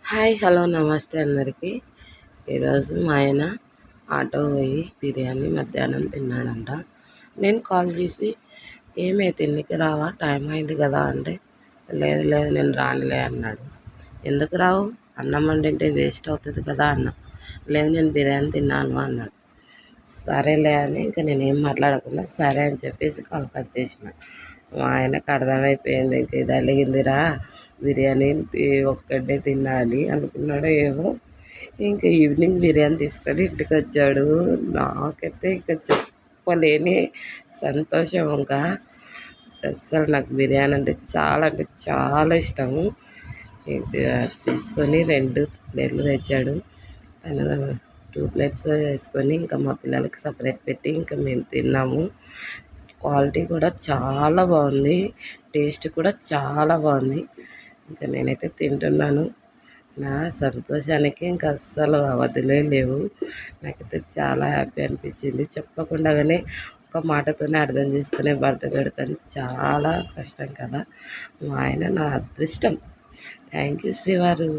Hi hello నమస్తే అందరికీ. ఈరోజు మా ఆయన ఆటో పోయి బిర్యానీ మధ్యాహ్నం తిన్నాడంట. నేను కాల్ చేసి ఏమే తిండికి రావా, టైం అయింది కదా అంటే, లేదు లేదు నేను రానులే అన్నాడు. ఎందుకు రావు, అన్నం వండింటే వేస్ట్ అవుతుంది కదా అన్న. లేదు నేను బిర్యానీ తిన్నాను అన్నాడు. సరేలే అని ఇంకా నేనేం మాట్లాడకుండా సరే అని చెప్పేసి కాల్ కట్ చేసిన. మా ఆయనకు అర్థమైపోయింది, ఇంక ఇది అలిగిందిరా, బిర్యానీ ఒక్కడే తినాలి అనుకున్నాడో ఏమో. ఇంకా ఈవినింగ్ బిర్యానీ తీసుకొని ఇంటికి వచ్చాడు. నాకైతే ఇంకా చెప్పలేని సంతోషం. ఇంకా అసలు నాకు బిర్యానీ అంటే చాలా ఇష్టము. ఇంకా తీసుకొని 2 ప్లేట్లు తెచ్చాడు. తను 2 ప్లేట్స్ వేసుకొని ఇంకా మా పిల్లలకి సపరేట్ పెట్టి ఇంకా మేము తిన్నాము. క్వాలిటీ కూడా చాలా బాగుంది, టేస్ట్ కూడా చాలా బాగుంది. ఇంకా నేనైతే తింటున్నాను. నా సంతోషానికి ఇంకా అస్సలు అవధులే లేవు. నాకైతే చాలా హ్యాపీ అనిపించింది. చెప్పకుండానే ఒక మాటతోనే అర్థం చేసుకునే భర్త దొరకని చాలా కష్టం కదా. మా ఆయన నా అదృష్టం. థ్యాంక్ యూ శ్రీవారు.